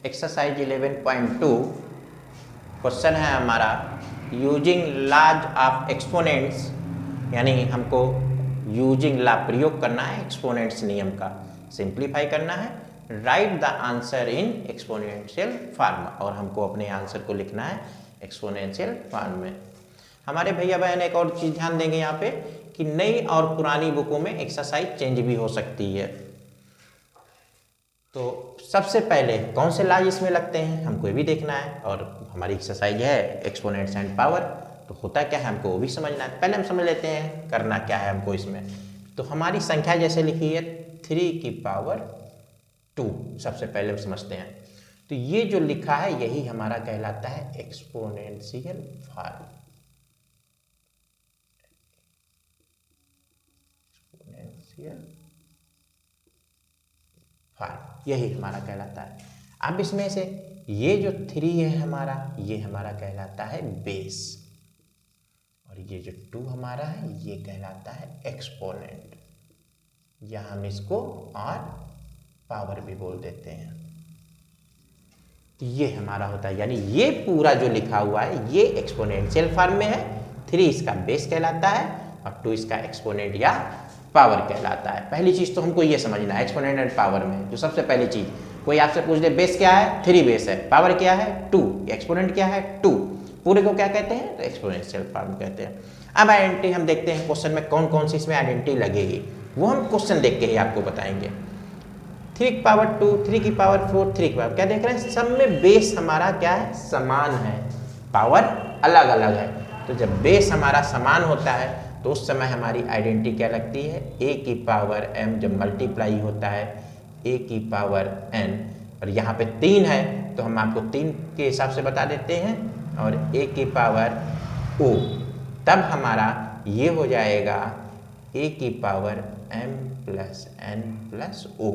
Exercise 11.2 question है हमारा using laws of exponents, यानी हमको यूजिंग लॉ प्रयोग करना है एक्सपोनेंट्स नियम का, सिंप्लीफाई करना है। Right the answer in exponential form, और हमको अपने आंसर को लिखना है एक्सपोनेंशियल फॉर्म में। हमारे भैया बहन एक और चीज़ ध्यान देंगे यहाँ पे कि नई और पुरानी बुकों में एक्सरसाइज चेंज भी हो सकती है। तो सबसे पहले कौन से लॉज इसमें लगते हैं हमको ये भी देखना है, और हमारी एक्सरसाइज है एक्सपोनेंट्स एंड पावर, तो होता क्या है हमको वो भी समझना है। पहले हम समझ लेते हैं करना क्या है हमको इसमें। तो हमारी संख्या जैसे लिखी है 3 की पावर 2, सबसे पहले हम समझते हैं। तो ये जो लिखा है यही हमारा कहलाता है एक्सपोनेंशियल फॉर्म। यही हमारा कहलाता है। अब इसमें से ये जो 3 है हमारा, ये हमारा कहलाता है बेस, और ये जो 2 हमारा है ये कहलाता है एक्सपोनेंट, या हम इसको और पावर भी बोल देते हैं। तो ये हमारा होता है, यानी ये पूरा जो लिखा हुआ है ये एक्सपोनेंशियल फॉर्म में है। 3 इसका बेस कहलाता है और 2 इसका एक्सपोनेंट या पावर कहलाता है। पहली चीज तो हमको ये समझना है एक्सपोनेंट एंड पावर में, जो सबसे पहली चीज कोई आपसे पूछ दे बेस क्या है, 3 बेस है, पावर क्या है 2, एक्सपोनेंट क्या है 2, पूरे को क्या कहते हैं तो एक्सपोनेंशियल फॉर्म कहते हैं। अब आइडेंटिटी हम देखते हैं क्वेश्चन में कौन कौन सी इसमें आइडेंटिटी लगेगी, वो हम क्वेश्चन देख के ही आपको बताएंगे। 3 की पावर 2, 3 की पावर 4, 3 की पावर, क्या देख रहे हैं सब में बेस हमारा क्या है समान है, पावर अलग अलग है। तो जब बेस हमारा समान होता है तो उस समय हमारी आइडेंटिटी क्या लगती है, a की पावर m जब मल्टीप्लाई होता है a की पावर n, और यहाँ पे 3 है तो हम आपको 3 के हिसाब से बता देते हैं, और a की पावर o, तब हमारा ये हो जाएगा a की power m plus n plus o।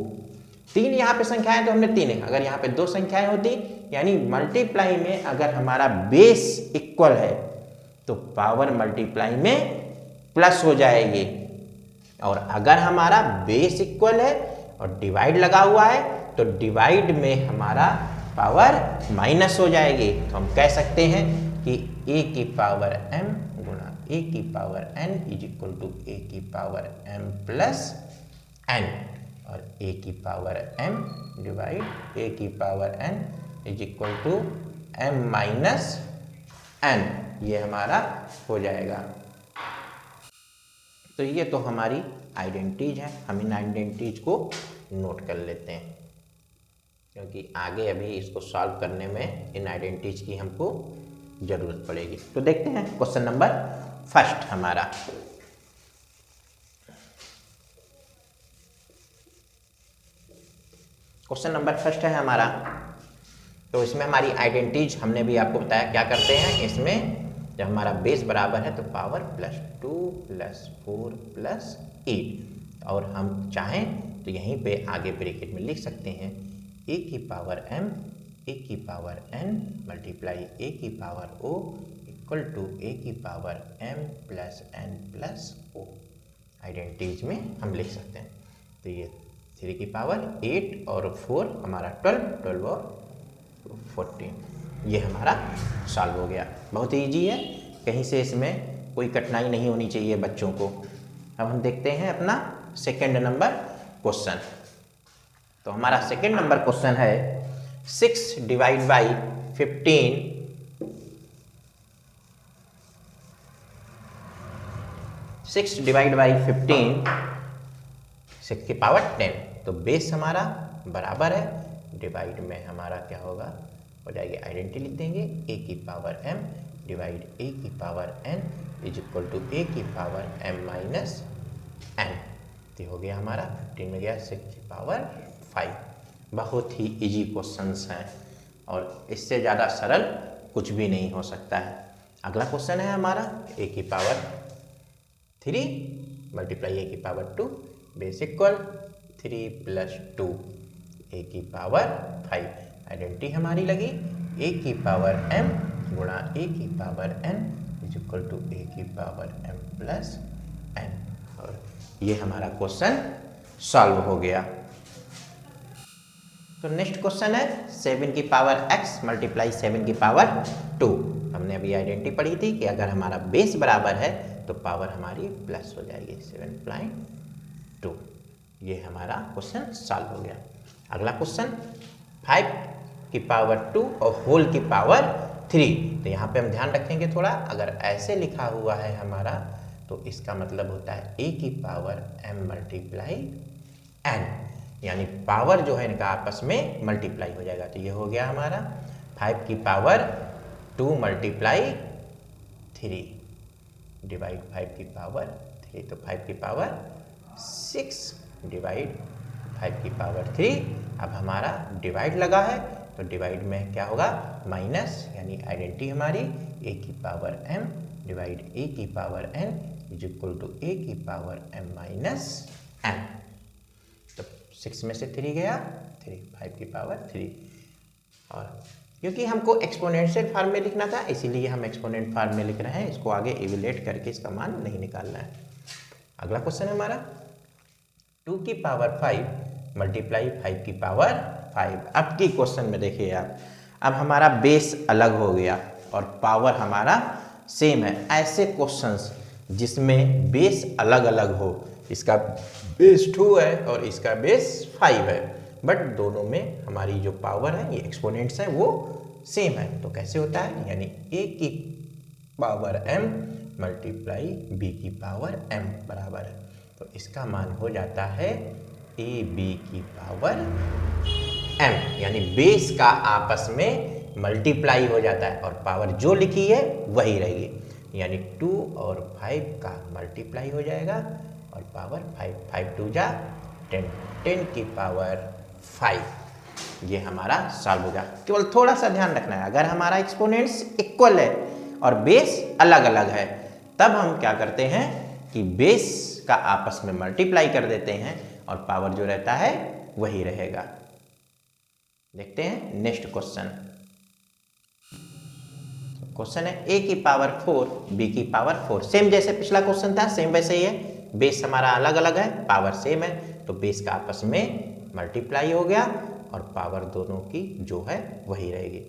3 यहाँ पे संख्याएं तो हमने 3 है, अगर यहाँ पे 2 संख्याएं होती यानी मल्टीप्लाई में अगर हमारा बेस इक्वल है तो पावर मल्टीप्लाई में प्लस हो जाएगी, और अगर हमारा बेस इक्वल है और डिवाइड लगा हुआ है तो डिवाइड में हमारा पावर माइनस हो जाएगी। तो हम कह सकते हैं कि a की पावर m गुणा a की power n is equal to a की पावर m प्लस n, और a की पावर m डिवाइड a की power n is equal to m minus n, ये हमारा हो जाएगा। तो ये तो हमारी आइडेंटिटीज है, हम इन आइडेंटिटीज को नोट कर लेते हैं क्योंकि आगे अभी इसको सॉल्व करने में इन आइडेंटिटीज की हमको जरूरत पड़ेगी। तो देखते हैं क्वेश्चन नंबर फर्स्ट हमारा। क्वेश्चन नंबर फर्स्ट है हमारा, तो इसमें हमारी आइडेंटिटीज हमने भी आपको बताया क्या करते हैं। इसमें जब हमारा बेस बराबर है तो पावर प्लस 2 प्लस 4 प्लस 8, और हम चाहें तो यहीं पे आगे ब्रैकेट में लिख सकते हैं a की पावर m a की पावर n मल्टीप्लाई a की power o equal to a की power m plus n plus o। Identities में हम लिख सकते हैं। तो ये 3 की पावर 8 और 4 हमारा 12 और 14, ये हमारा सॉल्व हो गया। बहुत ईजी है, कहीं से इसमें कोई कठिनाई नहीं होनी चाहिए बच्चों को। अब हम देखते हैं अपना सेकंड नंबर क्वेश्चन। तो हमारा सेकंड नंबर क्वेश्चन है 6 डिवाइड बाई 15 6 डिवाइड बाई 15 6 की पावर 10। तो बेस हमारा बराबर है, डिवाइड में हमारा क्या होगा हो जाएगी, आइडेंटिटी लिख देंगे a की पावर m डिवाइड a की power n is equal to a की पावर m माइनस n। तो हो गया हमारा 15 में गया 6 की पावर 5। बहुत ही इजी क्वेश्चंस हैं और इससे ज़्यादा सरल कुछ भी नहीं हो सकता है। अगला क्वेश्चन है हमारा a की पावर 3 मल्टीप्लाई a की power 2 base equal 3 plus 2 a की पावर 5। आइडेंटिटी हमारी लगी a की पावर m गुणा a की power n is equal to a की पावर m प्लस n, और ये हमारा क्वेश्चन सॉल्व हो गया। तो नेक्स्ट क्वेश्चन है 7 की पावर x मल्टीप्लाई 7 की पावर 2। हमने अभी आइडेंटिटी पढ़ी थी कि अगर हमारा बेस बराबर है तो पावर हमारी प्लस हो जाएगी 7.2। ये हमारा क्वेश्चन सॉल्व हो गया। अगला क्वेश्चन 5 की पावर 2 और होल की पावर 3। तो यहाँ पे हम ध्यान रखेंगे थोड़ा, अगर ऐसे लिखा हुआ है हमारा तो इसका मतलब होता है a की पावर m मल्टीप्लाई n, यानी पावर जो है इनका आपस में मल्टीप्लाई हो जाएगा। तो ये हो गया हमारा 5 की पावर 2 मल्टीप्लाई 3 डिवाइड 5 की पावर 3, तो 5 की पावर 6 डिवाइड 5 की पावर 3। अब हमारा डिवाइड लगा है तो डिवाइड में क्या होगा माइनस, यानी आइडेंटिटी हमारी a की पावर m डिवाइड a की power n is equal to a की पावर m माइनस n। तो 6 में से 3 गया 3, 5 की पावर 3। और क्योंकि हमको एक्सपोनेंशियल फॉर्म में लिखना था इसीलिए हम एक्सपोनेंट फॉर्म में लिख रहे हैं, इसको आगे इवेल्युएट करके इसका मान नहीं निकालना है। अगला क्वेश्चन है हमारा 2 की पावर 5 मल्टीप्लाई 5 की पावर 5। अब की क्वेश्चन में देखिए आप, अब हमारा बेस अलग हो गया और पावर हमारा सेम है। ऐसे क्वेश्चंस जिसमें बेस अलग अलग हो, इसका बेस 2 है और इसका बेस 5 है, बट दोनों में हमारी जो पावर है ये एक्सपोनेंट्स है वो सेम है। तो कैसे होता है, यानी a की पावर m मल्टीप्लाई b की पावर m बराबर है, तो इसका मान हो जाता है ab की पावर m, यानी बेस का आपस में मल्टीप्लाई हो जाता है और पावर जो लिखी है वही रहेगी, यानी 2 और 5 का मल्टीप्लाई हो जाएगा और पावर 5, 5 2 जा 10, 10 की पावर 5। ये हमारा सॉल्व होगा। केवल थोड़ा सा ध्यान रखना है, अगर हमारा एक्सपोनेंट्स इक्वल है और बेस अलग अलग है तब हम क्या करते हैं कि बेस का आपस में मल्टीप्लाई कर देते हैं और पावर जो रहता है वही रहेगा। देखते हैं नेक्स्ट क्वेश्चन। क्वेश्चन है a की पावर 4 b की पावर 4। सेम जैसे पिछला क्वेश्चन था सेम वैसे ही है, बेस हमारा अलग अलग है पावर सेम है, तो बेस का आपस में मल्टीप्लाई हो गया और पावर दोनों की जो है वही रहेगी।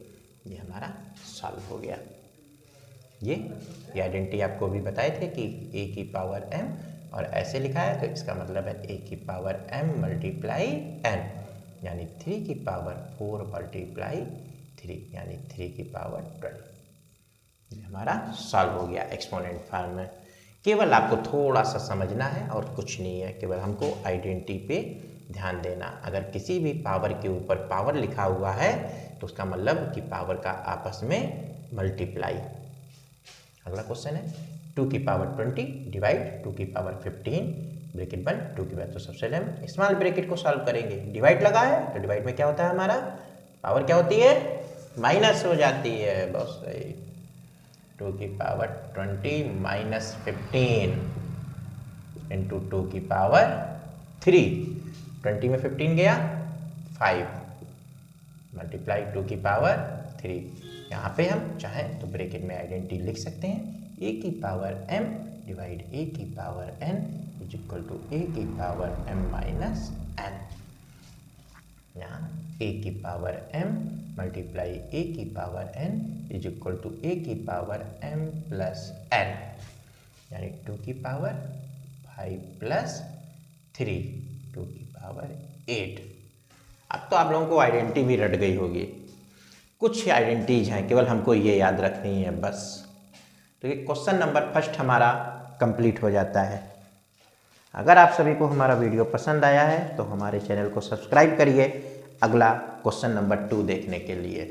ये हमारा सॉल्व हो गया। ये आइडेंटिटी आपको भी बताए थे कि a की पावर m और ऐसे लिखा है तो इसका मतलब है a की पावर m मल्टीप्लाई n, यानी 3 की पावर 4 मल्टीप्लाई 3, यानी 3 की पावर 12। ये हमारा सॉल्व हो गया एक्सपोनेंट फॉर्म में। केवल आपको थोड़ा सा समझना है और कुछ नहीं है, केवल हमको आइडेंटिटी पे ध्यान देना। अगर किसी भी पावर के ऊपर पावर लिखा हुआ है तो उसका मतलब कि पावर का आपस में मल्टीप्लाई। अगला क्वेश्चन है 2 की पावर 20 डिवाइड 2 की पावर 15 ब्रैकेट बंद 2 की बात। तो सबसे पहले हम स्मॉल ब्रैकेट को सॉल्व करेंगे। डिवाइड लगा है तो डिवाइड में क्या होता है हमारा पावर क्या होती है माइनस हो जाती है। बहुत सही, 2 की पावर 20 माइनस 15 इंटू 2 की पावर 3। 20 में 15 गया 5 मल्टीप्लाई 2 की पावर 3। यहाँ पे हम चाहें तो ब्रैकेट में आइडेंटिटी लिख सकते हैं a की पावर m डिवाइड a की power n is equal to a की पावर m माइनस n। यहाँ a की पावर m मल्टीप्लाई a की power n is equal to a की पावर m प्लस n, यानी 2 की पावर 5 प्लस 3 2 की power 8। अब तो आप लोगों को आइडेंटिटी भी रट गई होगी, कुछ आइडेंटिटीज हैं केवल हमको ये याद रखनी है बस। तो ये क्वेश्चन नंबर फर्स्ट हमारा कंप्लीट हो जाता है। अगर आप सभी को हमारा वीडियो पसंद आया है तो हमारे चैनल को सब्सक्राइब करिए अगला क्वेश्चन नंबर 2 देखने के लिए।